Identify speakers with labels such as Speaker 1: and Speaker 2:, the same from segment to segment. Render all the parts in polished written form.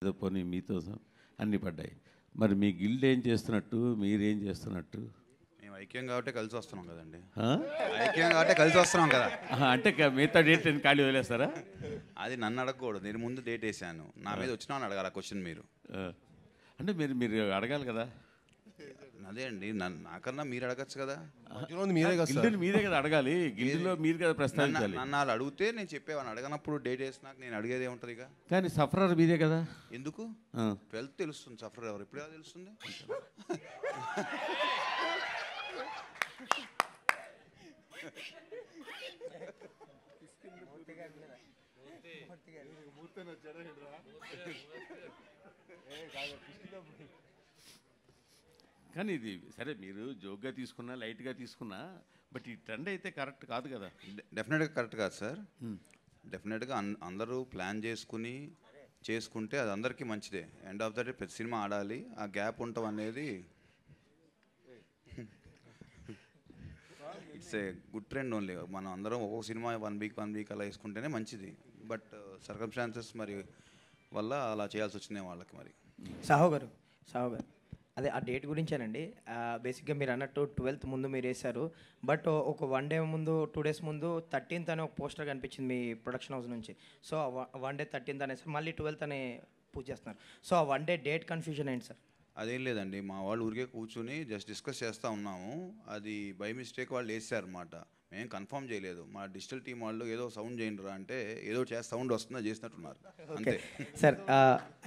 Speaker 1: ఏదో పోనీ మీతో అన్నీ పడ్డాయి. మరి మీ గిల్డ్ ఏం చేస్తున్నట్టు, మీరేం చేస్తున్నట్టు?
Speaker 2: మేము ఐక్యం కాబట్టి కలిసి వస్తున్నాం కదండి.
Speaker 1: ఆ?
Speaker 2: ఐక్యం కాబట్టి కలిసి వస్తున్నాం కదా.
Speaker 1: అంటే మిగతా డేట్ ఖాళీ వదిలేస్తారా?
Speaker 2: అది నన్ను అడగకూడదు, నేను ముందు డేట్ వేసాను, నా మీద వచ్చినా అని అడగాలి క్వశ్చన్ మీరు.
Speaker 1: అంటే మీరు అడగాలి కదా.
Speaker 2: అదే అండి, నాకన్నా మీరు అడగచ్చు కదా.
Speaker 1: గిల్డ్ మీరే కదా అడగాలి, గిల్డ్లో మీరు కదా ప్రస్తావించాలి.
Speaker 2: నన్ను వాళ్ళు అడిగితే నేను చెప్పేవాడిని, అడగనప్పుడు డేట్ వేసినాక నేను అడిగేది ఏముంటుంది ఇక.
Speaker 1: కానీ సఫరర్ మీదే కదా.
Speaker 2: ఎందుకు 12th తెలుస్తుంది సఫర్ ఎవరు, ఎప్పుడు తెలుస్తుంది?
Speaker 1: కానీ ఇది సరే, మీరు జోక్గా తీసుకున్నా లైట్గా తీసుకున్నా, బట్ ఈ ట్రెండ్ అయితే కరెక్ట్ కాదు కదా.
Speaker 2: డెఫినెట్గా కరెక్ట్ కాదు సార్. డెఫినెట్గా అందరూ ప్లాన్ చేసుకుంటే అది అందరికీ మంచిదే. ఎండ్ ఆఫ్ ద డే ప్రతి సినిమా ఆడాలి, ఆ గ్యాప్ ఉండటం అనేది it's a good trend only. మనం అందరం ఒక్కొక్క సినిమా 1 వీక్ అలా వేసుకుంటేనే మంచిది. బట్ సర్కమ్స్టాన్సెస్ మరి వల్ల అలా చేయాల్సి వచ్చింది వాళ్ళకి. మరి
Speaker 3: సాహో గారు అదే ఆ డేట్ గురించేనండి. బేసిక్గా మీరు అన్నట్టు 12th ముందు మీరు వేశారు, బట్ ఒక 1 డే ముందు 2 days ముందు 13th అనే ఒక పోస్టర్ కనిపించింది మీ ప్రొడక్షన్ హౌస్ నుంచి. సో 1 day 13th అనేసి మళ్ళీ 12th అనే పూజ చేస్తున్నారు. సో ఆ 1 day డేట్ కన్ఫ్యూజన్ ఏంటి సార్?
Speaker 2: అదేం లేదండి, మా వాళ్ళు ఊరికే కూర్చుని జస్ట్ డిస్కస్ చేస్తూ ఉన్నాము. అది బై మిస్టేక్ వాళ్ళు వేసారన్నమాట, మేము కన్ఫర్మ్ చేయలేదు. మా డిజిటల్ టీం వాళ్ళు ఏదో సౌండ్ చేయండిరా అంటే ఏదో సౌండ్ వస్తుందో చేసినట్టున్నారు అంతే
Speaker 3: సార్.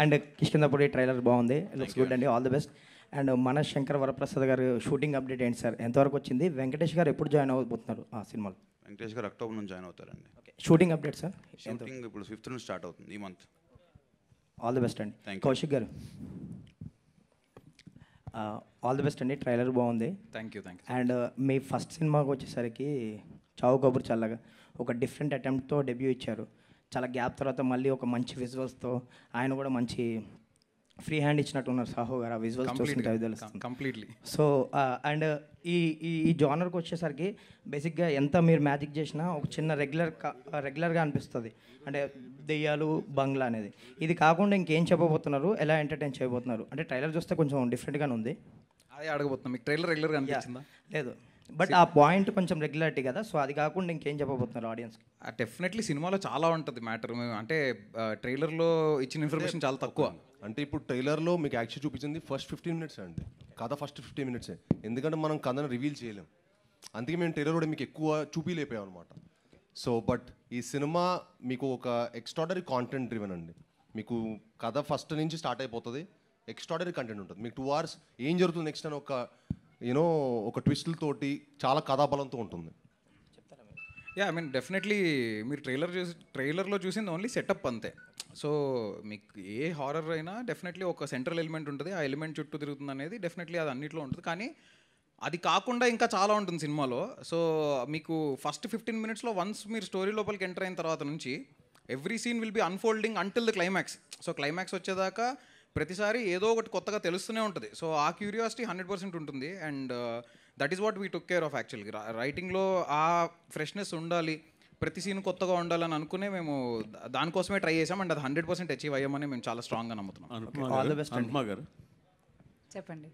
Speaker 3: అండ్ కిష్కిందపూడి ట్రైలర్ బాగుంది, లుక్స్ గుడ్ అండి, ఆల్ ది బెస్ట్. అండ్ మన శంకర్ వరప్రసాద్ గారు షూటింగ్ అప్డేట్ ఏంటి సార్, ఎంతవరకు వచ్చింది? వెంకటేష్ గారు ఎప్పుడు జాయిన్ అవ్వబోతున్నారు ఆ సినిమాలో?
Speaker 2: వెంకటేష్ గారు అక్టోబర్ నుంచి జాయిన్ అవుతారండి.
Speaker 3: Shooting update sir?
Speaker 2: షూటింగ్ ఇప్పుడు 5th నుంచి స్టార్ట్ అవుతుంది ఈ మంత్.
Speaker 3: ఆల్ ది బెస్ట్ అండి. కౌశిక్ గారు ఆల్ ది బెస్ట్ అండి, ట్రైలర్ బాగుంది.
Speaker 4: Thank you.
Speaker 3: And me first సినిమాకి వచ్చేసరికి చావు కబుర్ చల్లగా ఒక డిఫరెంట్ అటెంప్ట్తో డెబ్యూ ఇచ్చారు. చాలా గ్యాప్ తర్వాత మళ్ళీ ఒక మంచి విజువల్స్తో ఆయన కూడా మంచి ఫ్రీ హ్యాండ్ ఇచ్చినట్టు ఉన్నారు సాహో గారు. ఆ విజువల్స్ చూస్తుంటే అవి తెలుస్తుంది
Speaker 4: కంప్లీట్లీ.
Speaker 3: సో అండ్ ఈ జానర్కి వచ్చేసరికి బేసిక్గా ఎంత మీరు మ్యాజిక్ చేసినా ఒక చిన్న రెగ్యులర్గా అనిపిస్తుంది. అంటే దెయ్యాలు బంగ్లా అనేది, ఇది కాకుండా ఇంకేం చెప్పబోతున్నారు, ఎలా ఎంటర్టైన్ చేయబోతున్నారు? అంటే ట్రైలర్ చూస్తే కొంచెం డిఫరెంట్గానే ఉంది.
Speaker 4: అదే అడగబోతున్నా, మీకు ట్రైలర్ రెగ్యులర్గా అనిపించిందా?
Speaker 3: లేదు, బట్ ఆ పాయింట్ కొంచెం రెగ్యులారిటీ కదా, సో అది కాకుండా ఇంకేం చెప్పబోతున్నారు ఆడియన్స్కి?
Speaker 4: డెఫినెట్లీ సినిమాలో చాలా ఉంటుంది మ్యాటర్. అంటే ట్రైలర్లో ఇచ్చిన ఇన్ఫర్మేషన్ చాలా తక్కువ.
Speaker 5: అంటే ఇప్పుడు ట్రైలర్లో మీకు యాక్చువల్ చూపించింది ఫస్ట్ 15 minutes అండి, కథ ఫస్ట్ 15 minutes. ఎందుకంటే మనం కథను రివీల్ చేయలేం, అందుకే మేము ట్రైలర్ కూడా మీకు ఎక్కువ చూపిలేపాం అనమాట. సో బట్ ఈ సినిమా మీకు ఒక ఎక్స్ట్రాడనరీ కాంటెంట్ డ్రివెన్ అండి. మీకు కథ ఫస్ట్ నుంచి స్టార్ట్ అయిపోతుంది, ఎక్స్ట్రాడనరీ కంటెంట్ ఉంటుంది. మీకు 2 hours ఏం జరుగుతుంది నెక్స్ట్ అని ఒక ట్విస్టులతోటి చాలా కథాబలంతో ఉంటుంది.
Speaker 4: యా, ఐ మీన్ డెఫినెట్లీ మీరు ట్రైలర్లో చూసింది ఓన్లీ సెటప్ అంతే. సో మీకు ఏ హారర్ అయినా డెఫినెట్లీ ఒక సెంట్రల్ ఎలిమెంట్ ఉంటుంది, ఆ ఎలిమెంట్ చుట్టూ తిరుగుతుంది అనేది డెఫినెట్లీ అది అన్నిట్లో ఉంటుంది. కానీ అది కాకుండా ఇంకా చాలా ఉంటుంది సినిమాలో. సో మీకు ఫస్ట్ 15 minutesలో వన్స్ మీరు స్టోరీ లోపలికి ఎంటర్ అయిన తర్వాత నుంచి every scene will be unfolding until the climax. So climax వచ్చేదాకా ప్రతిసారి ఏదో ఒకటి కొత్తగా తెలుస్తూనే ఉంటుంది. సో ఆ క్యూరియాసిటీ 100% ఉంటుంది. And that is what we took care of యాక్చువల్గా. రైటింగ్లో ఆ ఫ్రెష్నెస్ ఉండాలి, ప్రతి సీన్ కొత్తగా ఉండాలని అనుకునే మేము దానికోసమే ట్రై చేసాం. అండ్ అది 100% అచీవ్ అయ్యామని మేము చాలా స్ట్రాంగ్గా నమ్ముతున్నాం.
Speaker 1: అనుపమ గారు
Speaker 6: చెప్పండి.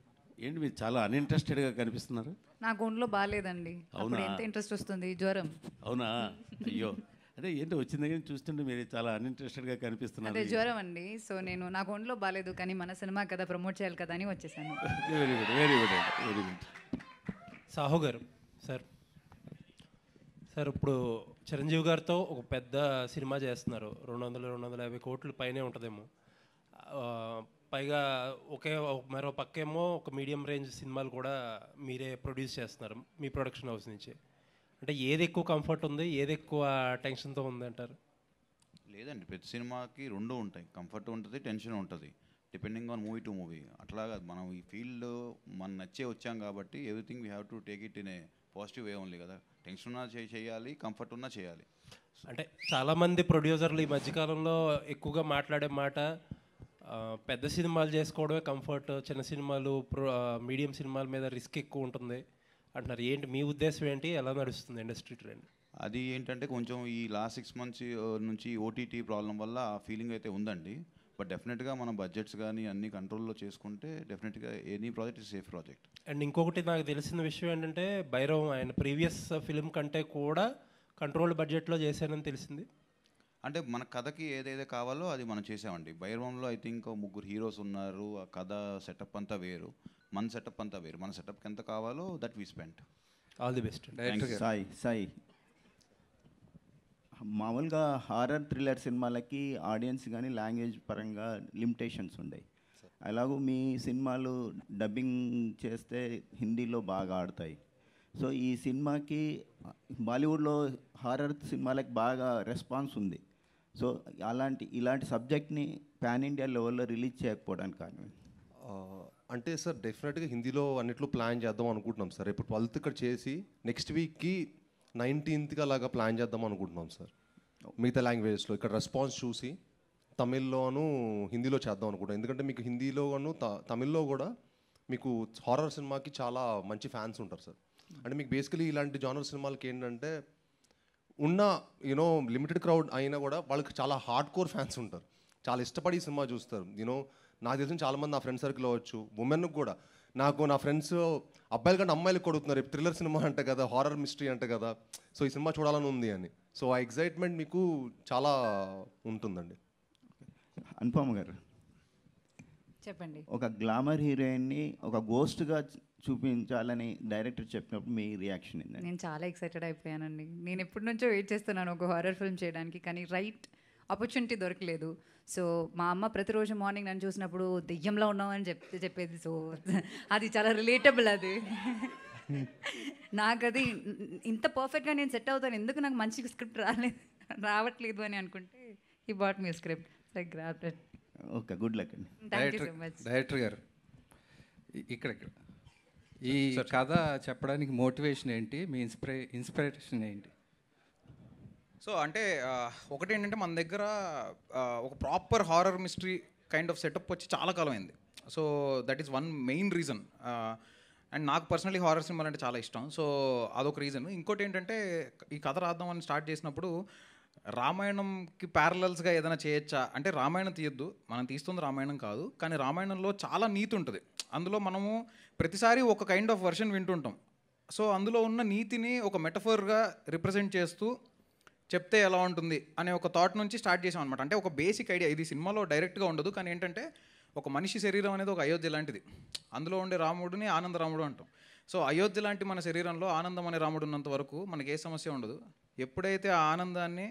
Speaker 1: ఏంటి మీరు చాలా అన్ఇంట్రెస్టెడ్గా కనిపిస్తున్నారు?
Speaker 6: నాకు ఒంట్లో బాగాలేదండి, అప్పుడు ఎంత ఇంట్రెస్ట్ వస్తుంది, జ్వరం.
Speaker 1: అవునా? అయ్యో, అదే ఏంటి వచ్చిన దగ్గర చూస్తుంటే మీరు చాలా అన్ఇంట్రెస్టెడ్గా కనిపిస్తున్నారు.
Speaker 6: అదే జ్వరం అండి. సో నాకు ఒంట్లో బాగాలేదు, కానీ మన సినిమా కదా ప్రమోట్ చేయాలి కదా అని వచ్చేసాను.
Speaker 1: Very good, very good, very good.
Speaker 7: Saaho గారు సార్ ఇప్పుడు చిరంజీవి గారితో ఒక పెద్ద సినిమా చేస్తున్నారు, 200-250 కోట్ల పైనే ఉంటుందేమో. పైగా మరో పక్కేమో ఒక మీడియం రేంజ్ సినిమాలు కూడా మీరే ప్రొడ్యూస్ చేస్తున్నారు మీ ప్రొడక్షన్ హౌస్ నుంచి. అంటే ఏది ఎక్కువ కంఫర్ట్ ఉంది, ఏది ఎక్కువ టెన్షన్తో ఉంది అంటారు?
Speaker 2: లేదండి, ప్రతి సినిమాకి 2 ఉంటాయి, కంఫర్ట్ ఉంటుంది, టెన్షన్ ఉంటుంది, depending on movie to movie. అట్లాగా మనం ఈ ఫీల్డ్ మనం నచ్చే వచ్చాం కాబట్టి everything we have to take it in a positive way only కదా. టెన్షన్ ఉన్నా చేయాలి, కంఫర్ట్ ఉన్నా చేయాలి.
Speaker 7: అంటే చాలామంది ప్రొడ్యూసర్లు ఈ మధ్యకాలంలో ఎక్కువగా మాట్లాడే మాట, పెద్ద సినిమాలు చేసుకోవడమే కంఫర్ట్, చిన్న సినిమాలు మీడియం సినిమాల మీద రిస్క్ ఎక్కువ ఉంటుంది అంటున్నారు. ఏంటి మీ ఉద్దేశం ఏంటి, ఎలా నడుస్తుంది ఇండస్ట్రీ ట్రెండ్?
Speaker 2: అది ఏంటంటే కొంచెం ఈ లాస్ట్ 6 months నుంచి ఓటీటీ ప్రాబ్లం వల్ల ఆ ఫీలింగ్ అయితే ఉందండి. బట్ డెఫినెట్గా మనం బడ్జెట్స్ కానీ అన్ని కంట్రోల్లో చేసుకుంటే డెఫినెట్గా any project is safe project.
Speaker 7: And ఇంకొకటి నాకు తెలిసిన విషయం ఏంటంటే భైరవం ఆయన ప్రీవియస్ ఫిల్మ్ కంటే కూడా కంట్రోల్డ్ బడ్జెట్లో చేశానని తెలిసింది.
Speaker 2: అంటే మన కథకి ఏదైతే కావాలో అది మనం చేసామండి. భైరవంలో ఐ థింక్ 3 హీరోస్ ఉన్నారు, ఆ కథ సెటప్ అంతా వేరు, మన సెటప్ అంతా వేరు. మన సెటప్కి ఎంత కావాలో that we spent.
Speaker 7: All the best.
Speaker 8: Sai మామూలుగా హారర్ థ్రిల్లర్ సినిమాలకి ఆడియన్స్ కానీ లాంగ్వేజ్ పరంగా లిమిటేషన్స్ ఉన్నాయి. అలాగూ మీ సినిమాలు డబ్బింగ్ చేస్తే హిందీలో బాగా ఆడతాయి. సో ఈ సినిమాకి బాలీవుడ్లో హారర్ సినిమాలకి బాగా రెస్పాన్స్ ఉంది. సో ఇలాంటి సబ్జెక్ట్ని పాన్ ఇండియా లెవెల్లో రిలీజ్ చేయకపోవడానికి కారణం
Speaker 5: అంటే సార్ డెఫినెట్గా హిందీలో అన్నిట్లో ప్లాన్ చేద్దాం అనుకుంటున్నాం సార్. ఇప్పుడు 12th ఇక్కడ చేసి నెక్స్ట్ వీక్కి 19th అలాగా ప్లాన్ చేద్దాం అనుకుంటున్నాం సార్. మిగతా లాంగ్వేజెస్లో ఇక్కడ రెస్పాన్స్ చూసి తమిళ్లోను హిందీలో చేద్దాం అనుకుంటున్నాం. ఎందుకంటే మీకు హిందీలోను తమిళ్లో కూడా మీకు హారర్ సినిమాకి చాలా మంచి ఫ్యాన్స్ ఉంటారు సార్. అంటే మీకు బేసికలీ ఇలాంటి జానర్ సినిమాలకి ఏంటంటే ఉన్న యూనో లిమిటెడ్ క్రౌడ్ అయినా కూడా వాళ్ళకి చాలా హార్డ్ కోర్ ఫ్యాన్స్ ఉంటారు, చాలా ఇష్టపడి సినిమా చూస్తారు. యూనో నాకు తెలిసిన చాలామంది నా ఫ్రెండ్ సర్కిల్ అవ్వచ్చు, ఉమెన్కి కూడా నా ఫ్రెండ్స్ అబ్బాయిల కంటే అమ్మాయిలకు కొడుతున్నారు థ్రిల్లర్ సినిమా అంటే కదా, హారర్ మిస్టరీ అంటే కదా, సో ఈ సినిమా చూడాలని ఉంది అని. సో ఆ ఎగ్జైట్మెంట్ మీకు చాలా ఉంటుందండి.
Speaker 8: అనుపమ గారు
Speaker 6: చెప్పండి.
Speaker 8: ఒక గ్లామర్ హీరోయిన్ని ఒక గోస్ట్గా చూపించాలని డైరెక్టర్ చెప్పినప్పుడు మీ రియాక్షన్ ఏంటండి?
Speaker 6: నేను చాలా ఎక్సైటెడ్ అయిపోయానండి. నేను ఎప్పటి నుంచో వెయిట్ చేస్తున్నాను ఒక హారర్ ఫిల్మ్ చేయడానికి, కానీ రైట్ ఆపర్చునిటీ దొరకలేదు. సో మా అమ్మ ప్రతిరోజు మార్నింగ్ నన్ను చూసినప్పుడు దెయ్యంలో ఉన్నామని చెప్పేది. సో అది చాలా రిలేటబుల్. అది నాకు అది ఇంత పర్ఫెక్ట్గా నేను సెట్ అవుతాను, ఎందుకు నాకు మంచి స్క్రిప్ట్ రావట్లేదు అని అనుకుంటే ఈ బాట్ మీ స్క్రిప్ట్.
Speaker 8: ఓకే, గుడ్ లక్ అండి.
Speaker 6: Thank you so much.
Speaker 9: Director గారు ఇక్కడ ఈ కథ చెప్పడానికి మోటివేషన్ ఏంటి, మీ ఇన్స్పిరేషన్ ఏంటి?
Speaker 4: సో అంటే ఒకటి ఏంటంటే మన దగ్గర ఒక proper horror mystery kind of setup వచ్చి చాలా కాలం అయింది. So that is one main reason. And నాకు పర్సనలీ హారర్ సినిమాలు అంటే చాలా ఇష్టం. సో అదొక రీజన్. ఇంకోటి ఏంటంటే ఈ కథ రాద్దామని స్టార్ట్ చేసినప్పుడు రామాయణంకి ప్యారలల్స్గా ఏదైనా చేయొచ్చా అంటే, రామాయణం తీయొద్దు, మనం తీస్తుంది రామాయణం కాదు, కానీ రామాయణంలో చాలా నీతి ఉంటుంది. అందులో మనము ప్రతిసారి ఒక కైండ్ ఆఫ్ వర్షన్ వింటుంటాం. సో అందులో ఉన్న నీతిని ఒక మెటఫర్గా రిప్రజెంట్ చేస్తూ చెప్తే ఎలా ఉంటుంది అనే ఒక థాట్ నుంచి స్టార్ట్ చేసాం అనమాట. అంటే ఒక బేసిక్ ఐడియా, ఇది సినిమాలో డైరెక్ట్గా ఉండదు, కానీ ఏంటంటే ఒక మనిషి శరీరం అనేది ఒక అయోధ్య లాంటిది. అందులో ఉండే రాముడిని ఆనందరాముడు అంటాం. సో అయోధ్య లాంటి మన శరీరంలో ఆనందం అనే రాముడు ఉన్నంత వరకు మనకి ఏ సమస్య ఉండదు. ఎప్పుడైతే ఆ ఆనందాన్ని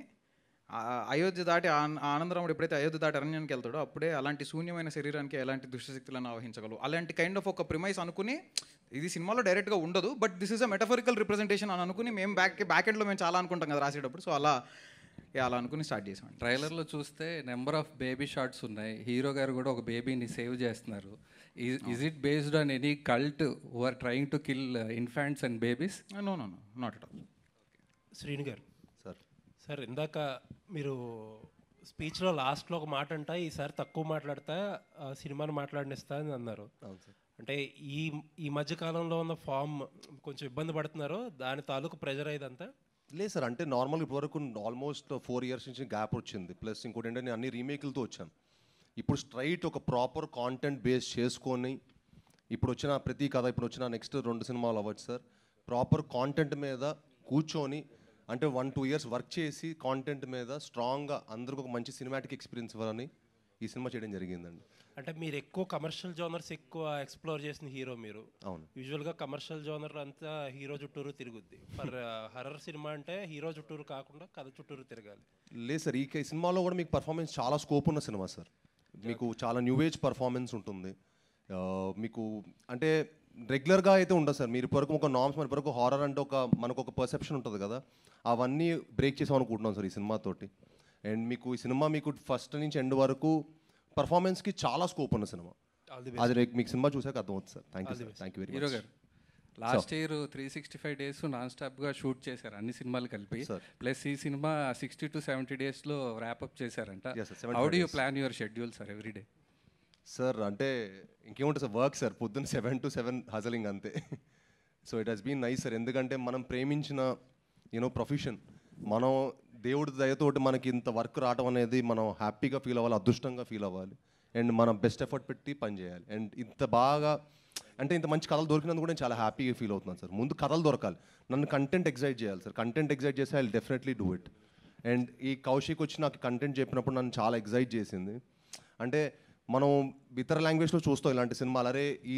Speaker 4: అయోధ్య దాటి ఆనందరాముడు ఎప్పుడైతే అయోధ్య దాటి అరణ్యానికి వెళ్తాడో అప్పుడే అలాంటి శూన్యమైన శరీరానికి ఎలాంటి దుష్టశక్తులను ఆవహించగలవు. అలాంటి కైండ్ ఆఫ్ ఒక ప్రిమైస్ అనుకుని, ఇది సినిమాలో డైరెక్ట్గా ఉండదు but this is a metaphorical representation అని అనుకుని మేము బ్యాక్ ఎండ్లో మేము చాలా అనుకుంటాం కదా రాసేటప్పుడు. సో అలా అనుకుని స్టార్ట్ చేసాం.
Speaker 9: ట్రైలర్లో చూస్తే నెంబర్ ఆఫ్ బేబీ షాట్స్ ఉన్నాయి. హీరో గారు కూడా ఒక బేబీని సేవ్ చేస్తున్నారు. Is it based on any cult who are trying to kill infants and babies?
Speaker 4: No not at all.
Speaker 7: Sreenu గారు
Speaker 5: సార్
Speaker 7: సార్ ఇందాక మీరు స్పీచ్లో లాస్ట్లో ఒక మాట అంట, ఈసారి తక్కువ మాట్లాడతా సినిమాను మాట్లాడినిస్తా అని అన్నారు. అంటే ఈ మధ్య కాలంలో ఉన్న ఫామ్ కొంచెం ఇబ్బంది పడుతున్నారో దాని తాలూకు ప్రెజర్ ఇదంతా?
Speaker 5: లేదు సార్, అంటే నార్మల్ ఇప్పటివరకు ఆల్మోస్ట్ 4 years నుంచి గ్యాప్ వచ్చింది. ప్లస్ ఇంకోటి ఏంటంటే నేను అన్ని రీమేక్లతో వచ్చాను. ఇప్పుడు స్ట్రైట్ ఒక ప్రాపర్ కాంటెంట్ బేస్ చేసుకొని ఇప్పుడు వచ్చిన ప్రతి కథ, ఇప్పుడు వచ్చిన నెక్స్ట్ 2 సినిమాలు అవ్వచ్చు సార్, ప్రాపర్ కాంటెంట్ మీద కూర్చొని అంటే 1-2 years వర్క్ చేసి కాంటెంట్ మీద స్ట్రాంగ్గా అందరికి ఒక మంచి సినిమాటిక్ ఎక్స్పీరియన్స్ ఇవ్వాలని ఈ సినిమా చేయడం జరిగిందండి.
Speaker 7: అంటే మీరు ఎక్కువ కమర్షియల్ జోనర్స్ ఎక్కువ ఎక్స్ప్లోర్ చేసిన హీరో మీరు.
Speaker 5: అవును.
Speaker 7: యూజువల్గా కమర్షియల్ జోనర్ అంతా హీరో చుట్టూరు తిరుగుద్ది. ఫర్ హర్రర్ సినిమా అంటే హీరో చుట్టూరు కాకుండా కథ చుట్టూరు తిరగాలి.
Speaker 5: లేదు సార్, ఈ సినిమాలో కూడా మీకు పర్ఫార్మెన్స్ చాలా స్కోప్ ఉన్న సినిమా సార్. మీకు చాలా న్యూ ఏజ్ పర్ఫార్మెన్స్ ఉంటుంది. మీకు అంటే రెగ్యులర్గా అయితే ఉండదు సార్. మీరు ఇప్పటివరకు ఒక నార్మ్స్, మన ఇప్పటివరకు హారర్ అంటే మనకు ఒక పర్సెప్షన్ ఉంటుంది కదా, అవన్నీ బ్రేక్ చేసాం అనుకుంటున్నాం సార్ ఈ సినిమాతోటి. అండ్ మీకు ఈ సినిమా మీకు ఫస్ట్ నుంచి ఎండ్ వరకు పర్ఫార్మెన్స్కి చాలా స్కోప్ ఉన్న సినిమా. అది మీకు సినిమా చూసాక అర్థమవుతుంది sir. Thank you sir. Thank you very much.
Speaker 9: Hero గారు లాస్ట్ ఇయర్ 365 days నాన్ స్టాప్గా షూట్ చేశారు అన్ని సినిమాలు కలిపి. ప్లస్ ఈ సినిమా 60 to 70 daysలో ర్యాప్అప్ చేశారంట. How do you plan your schedule sir everyday?
Speaker 5: Sir అంటే ఇంకేముంటుంది సార్, వర్క్ సార్, పొద్దున్న 7 to 7 హజలింగ్ అంతే. So it has been nice sir. ఎందుకంటే మనం ప్రేమించిన ప్రొఫెషన్, మనం దేవుడి దయతోటి మనకి ఇంత వర్క్ రావడం అనేది మనం హ్యాపీగా ఫీల్ అవ్వాలి, అదృష్టంగా ఫీల్ అవ్వాలి. అండ్ మనం బెస్ట్ ఎఫర్ట్ పెట్టి పని చేయాలి. అండ్ ఇంత బాగా అంటే ఇంత మంచి కథలు దొరికినందుకు కూడా నేను చాలా హ్యాపీగా ఫీల్ అవుతున్నాను సార్. ముందు కథలు దొరకాలి, నన్ను కంటెంట్ ఎగ్జైట్ చేయాలి సార్. కంటెంట్ ఎగ్జైట్ చేస్తే I will definitely do it. And ఈ కౌశిక్ వచ్చి నాకు కంటెంట్ చెప్పినప్పుడు నన్ను చాలా ఎగ్జైట్ చేసింది. అంటే మనం ఇతర లాంగ్వేజ్లో చూస్తాం ఇలాంటి సినిమాలు, అరే ఈ